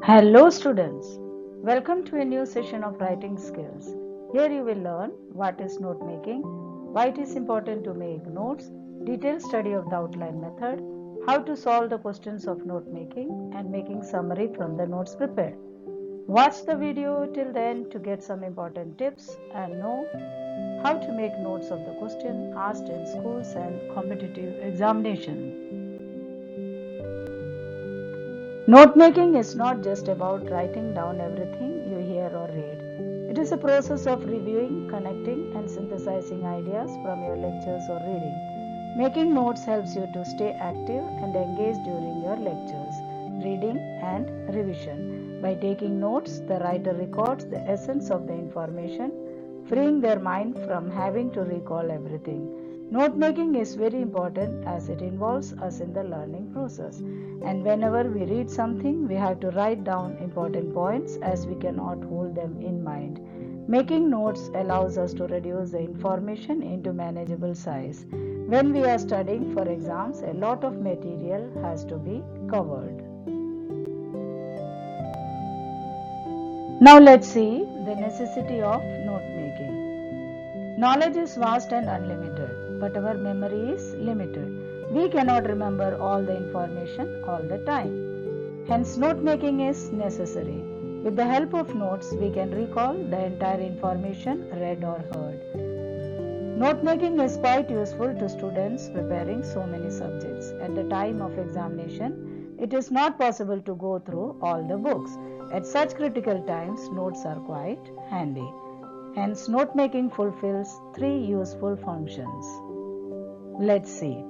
Hello students, welcome to a new session of writing skills. Here you will learn what is note making, why it is important to make notes, detailed study of the outline method, how to solve the questions of note making and making summary from the notes prepared. Watch the video till the end to get some important tips and know how to make notes of the question asked in schools and competitive examination. Note making is not just about writing down everything you hear or read. It is a process of reviewing, connecting, and synthesizing ideas from your lectures or reading. Making notes helps you to stay active and engaged during your lectures, reading, and revision. By taking notes, the writer records the essence of the information, freeing their mind from having to recall everything. Note making is very important as it involves us in the learning process. And whenever we read something, we have to write down important points as we cannot hold them in mind. Making notes allows us to reduce the information into manageable size. When we are studying for exams, a lot of material has to be covered. Now let's see the necessity of note making. Knowledge is vast and unlimited, but our memory is limited. We cannot remember all the information all the time. Hence, note making is necessary. With the help of notes, we can recall the entire information read or heard. Note making is quite useful to students preparing so many subjects. At the time of examination, it is not possible to go through all the books. At such critical times, notes are quite handy. Hence, note making fulfills three useful functions. Let's see.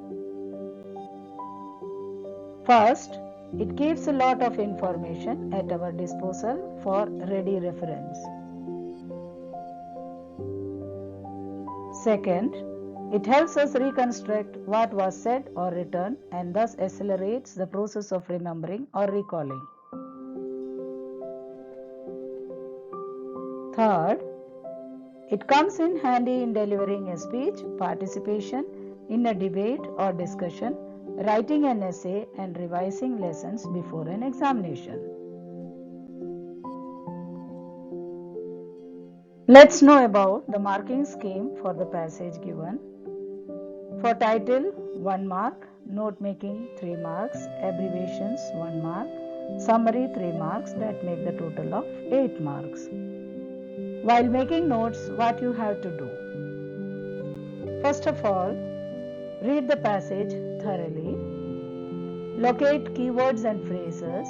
First, it keeps a lot of information at our disposal for ready reference. Second, it helps us reconstruct what was said or written and thus accelerates the process of remembering or recalling. Third, it comes in handy in delivering a speech, participation in a debate or discussion, writing an essay, and revising lessons before an examination. Let's know about the marking scheme for the passage given. For title, 1 mark, note making 3 marks, abbreviations 1 mark, summary 3 marks, that make the total of 8 marks. While making notes, what you have to do? First of all, read the passage thoroughly. Locate keywords and phrases.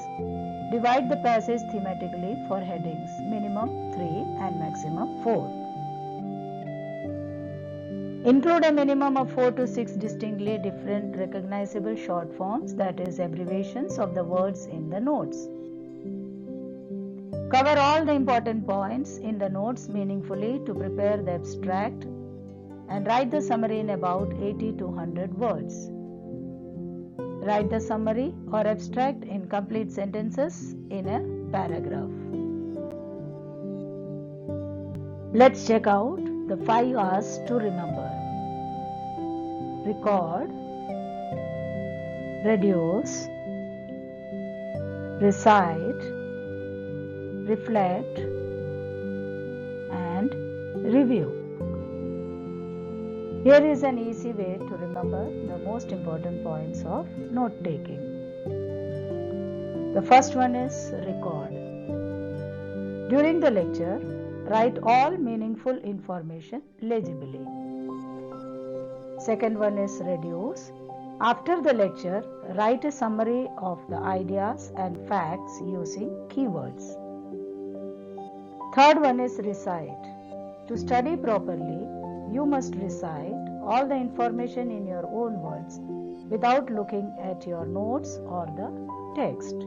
Divide the passage thematically for headings, minimum 3 and maximum 4. Include a minimum of 4 to 6 distinctly different recognizable short forms, that is abbreviations of the words in the notes. Cover all the important points in the notes meaningfully to prepare the abstract and write the summary in about 80 to 100 words. Write the summary or abstract in complete sentences in a paragraph. Let's check out the 5 R's to remember. Record, reduce, recite, reflect, and review. Here is an easy way to remember the most important points of note taking. The first one is record. During the lecture, write all meaningful information legibly. Second one is reduce. After the lecture, write a summary of the ideas and facts using keywords. Third one is recite. To study properly, you must recite all the information in your own words without looking at your notes or the text.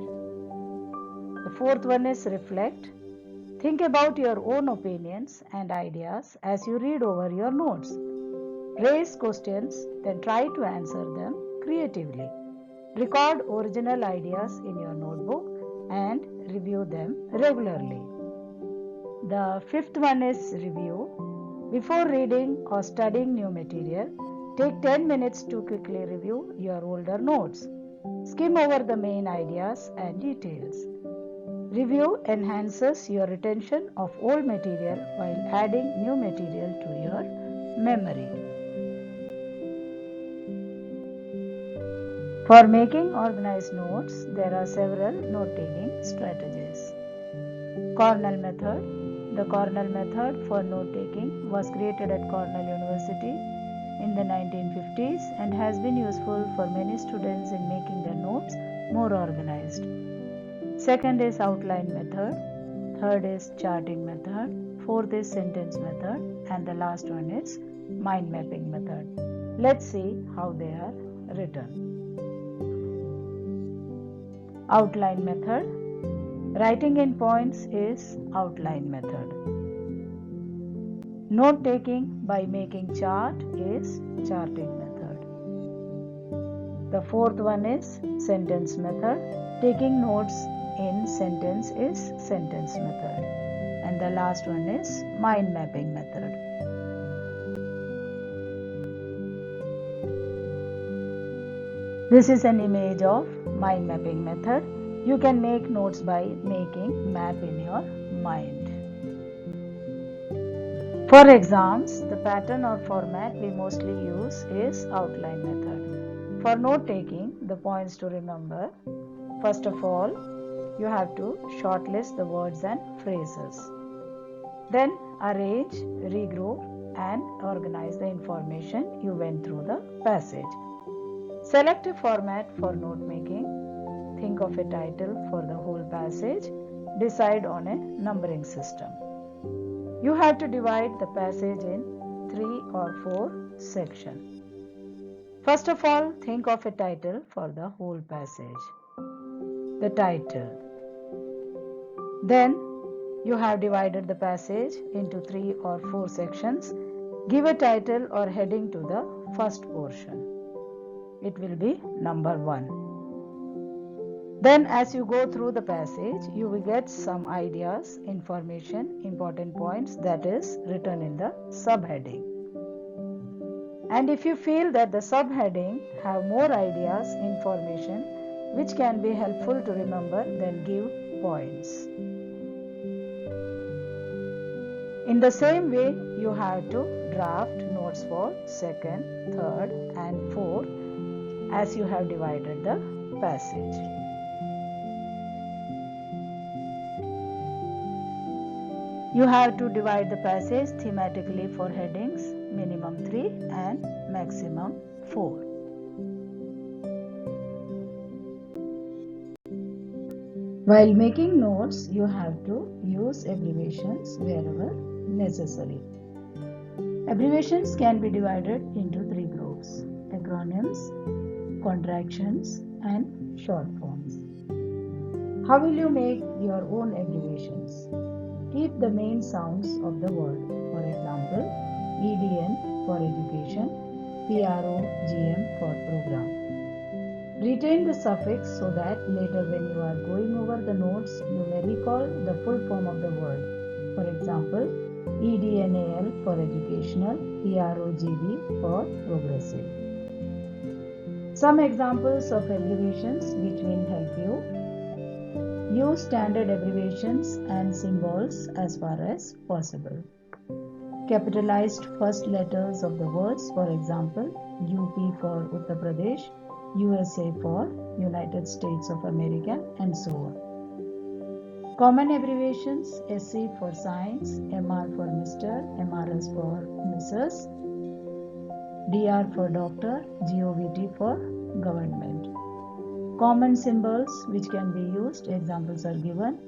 The fourth one is reflect. Think about your own opinions and ideas as you read over your notes. Raise questions, then try to answer them creatively. Record original ideas in your notebook and review them regularly. The fifth one is review. Before reading or studying new material, take 10 minutes to quickly review your older notes. Skim over the main ideas and details. Review enhances your retention of old material while adding new material to your memory. For making organized notes, there are several note-taking strategies. Cornell method. The Cornell method for note-taking was created at Cornell University in the 1950s and has been useful for many students in making their notes more organized. Second is outline method. Third is charting method. Fourth is sentence method. And the last one is mind mapping method. Let's see how they are written. Outline method. Writing in points is outline method. Note taking by making chart is charting method. The fourth one is sentence method. Taking notes in sentence is sentence method. And the last one is mind mapping method. This is an image of mind mapping method. You can make notes by making map in your mind. For exams, the pattern or format we mostly use is outline method. For note taking, the points to remember. First of all, you have to shortlist the words and phrases. Then arrange, regroup and organize the information you went through the passage. Select a format for note making. Think of a title for the whole passage. Decide on a numbering system. You have to divide the passage in 3 or 4 sections. First of all, think of a title for the whole passage. The title. Then you have divided the passage into 3 or 4 sections. Give a title or heading to the first portion. It will be number 1. Then as you go through the passage, you will get some ideas, information, important points that is written in the subheading. And if you feel that the subheading have more ideas, information which can be helpful to remember, then give points. In the same way, you have to draft notes for second, third and fourth as you have divided the passage. You have to divide the passage thematically for headings, minimum 3 and maximum 4. While making notes, you have to use abbreviations wherever necessary. Abbreviations can be divided into 3 groups: acronyms, contractions and short forms. How will you make your own abbreviations? Keep the main sounds of the word. For example, EDN for education, PROGM for program. Retain the suffix so that later when you are going over the notes, you may recall the full form of the word. For example, EDNAL for educational, PROGB for progressive. Some examples of abbreviations which will help you. Use standard abbreviations and symbols as far as possible. Capitalized first letters of the words, for example, UP for Uttar Pradesh, USA for United States of America, and so on. Common abbreviations: SC for science, MR for Mr., MRS for Mrs., DR for doctor, GOVT for government. Common symbols which can be used, examples are given,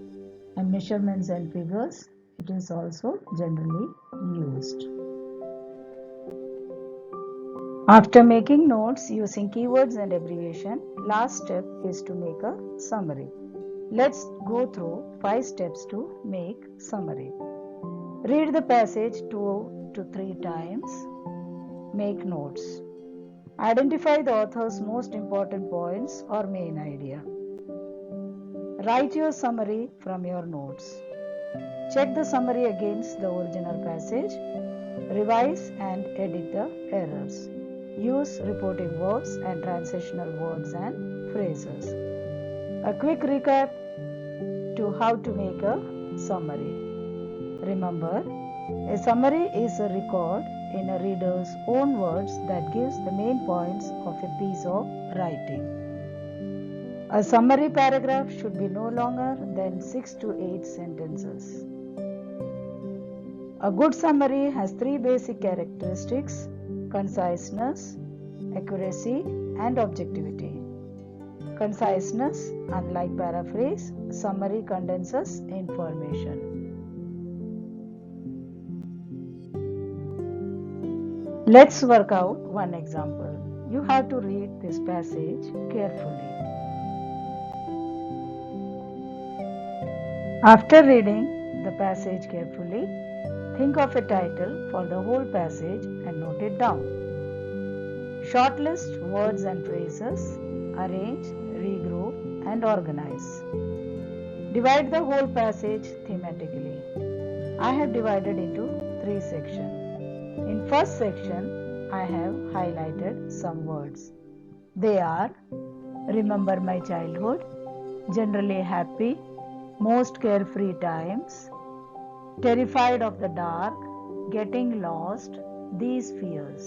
and measurements and figures, it is also generally used. After making notes using keywords and abbreviation, last step is to make a summary. Let's go through 5 steps to make summary. Read the passage 2 to 3 times. Make notes. Identify the author's most important points or main idea. Write your summary from your notes. Check the summary against the original passage. Revise and edit the errors. Use reporting verbs and transitional words and phrases. A quick recap: to how to make a summary. Remember, a summary is a record in a reader's own words that gives the main points of a piece of writing. A summary paragraph should be no longer than 6 to 8 sentences. A good summary has 3 basic characteristics: conciseness, accuracy, and objectivity. Conciseness, unlike paraphrase, summary condenses information. Let's work out one example. You have to read this passage carefully. After reading the passage carefully, think of a title for the whole passage and note it down. Shortlist words and phrases, arrange, regroup, and organize. Divide the whole passage thematically. I have divided into 3 sections. In first section, I have highlighted some words. They are remember my childhood, generally happy, most carefree times, terrified of the dark, getting lost, these fears.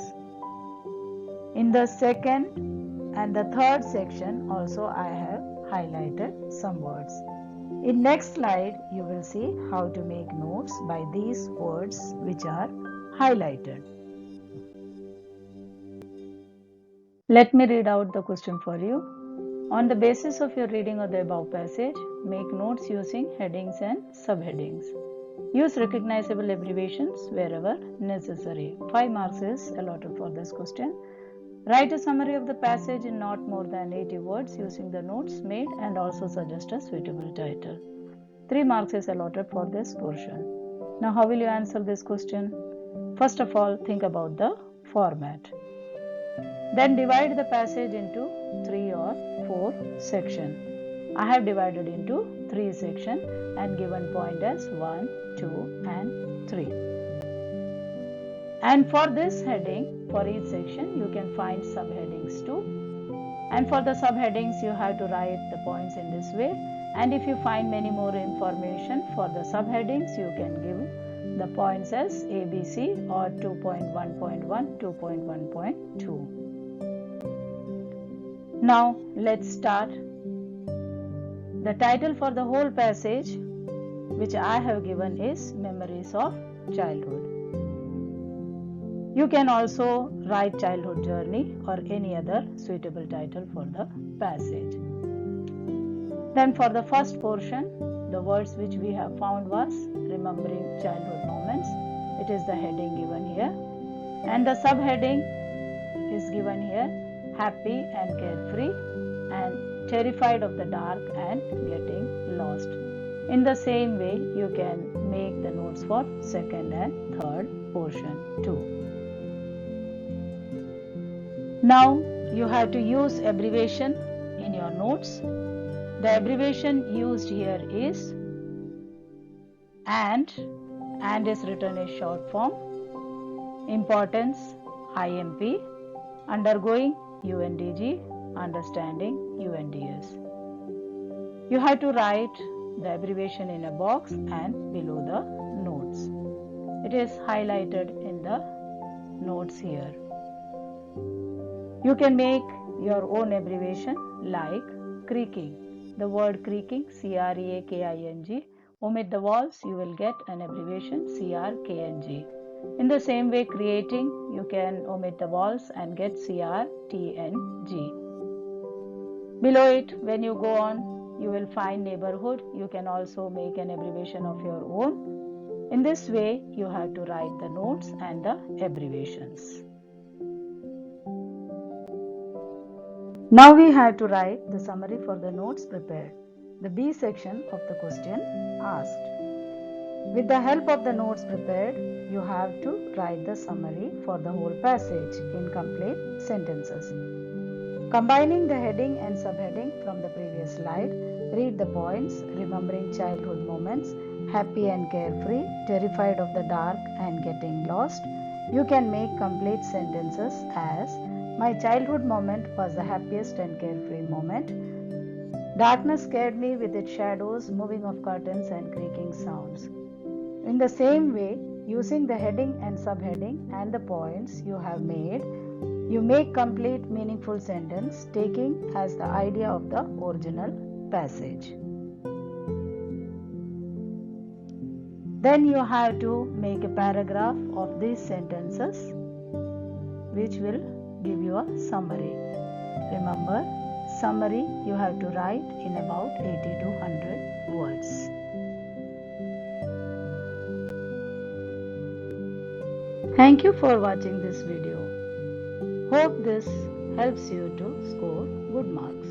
In the second and the third section also I have highlighted some words. In next slide, you will see how to make notes by these words which are highlighted. Let me read out the question for you. On the basis of your reading of the above passage, make notes using headings and subheadings. Use recognizable abbreviations wherever necessary. 5 marks is allotted for this question. Write a summary of the passage in not more than 80 words using the notes made and also suggest a suitable title. 3 marks is allotted for this portion. Now, how will you answer this question? First of all, think about the format. Then divide the passage into 3 or 4 sections. I have divided into 3 sections and given point as 1, 2 and 3. And for this heading, for each section, you can find subheadings too. And for the subheadings, you have to write the points in this way. And if you find many more information for the subheadings, you can give the points as ABC or 2.1.1, 2.1.2. Now let's start. The title for the whole passage which I have given is Memories of Childhood. You can also write Childhood Journey or any other suitable title for the passage. Then for the first portion, the words which we have found was remembering childhood moments. It is the heading given here. And the subheading is given here, happy and carefree and terrified of the dark and getting lost. In the same way, you can make the notes for second and third portion too. Now you have to use abbreviation in your notes. The abbreviation used here is and is written in short form, importance IMP, undergoing UNDG, understanding UNDS. You have to write the abbreviation in a box and below the notes. It is highlighted in the notes here. You can make your own abbreviation like creaking. The word creaking, CREAKING. Omit the vowels, you will get an abbreviation CRKNG. In the same way, creating, you can omit the vowels and get CRTNG. Below it, when you go on, you will find neighborhood. You can also make an abbreviation of your own. In this way, you have to write the notes and the abbreviations. Now we have to write the summary for the notes prepared. The B section of the question asked. With the help of the notes prepared, you have to write the summary for the whole passage in complete sentences. Combining the heading and subheading from the previous slide, read the points: remembering childhood moments, happy and carefree, terrified of the dark and getting lost. You can make complete sentences as my childhood moment was the happiest and carefree moment. Darkness scared me with its shadows, moving of curtains, and creaking sounds. In the same way, using the heading and subheading and the points you have made, you make complete meaningful sentence taking as the idea of the original passage. Then you have to make a paragraph of these sentences which will give you a summary. Remember, summary you have to write in about 80 to 100 words. Thank you for watching this video. Hope this helps you to score good marks.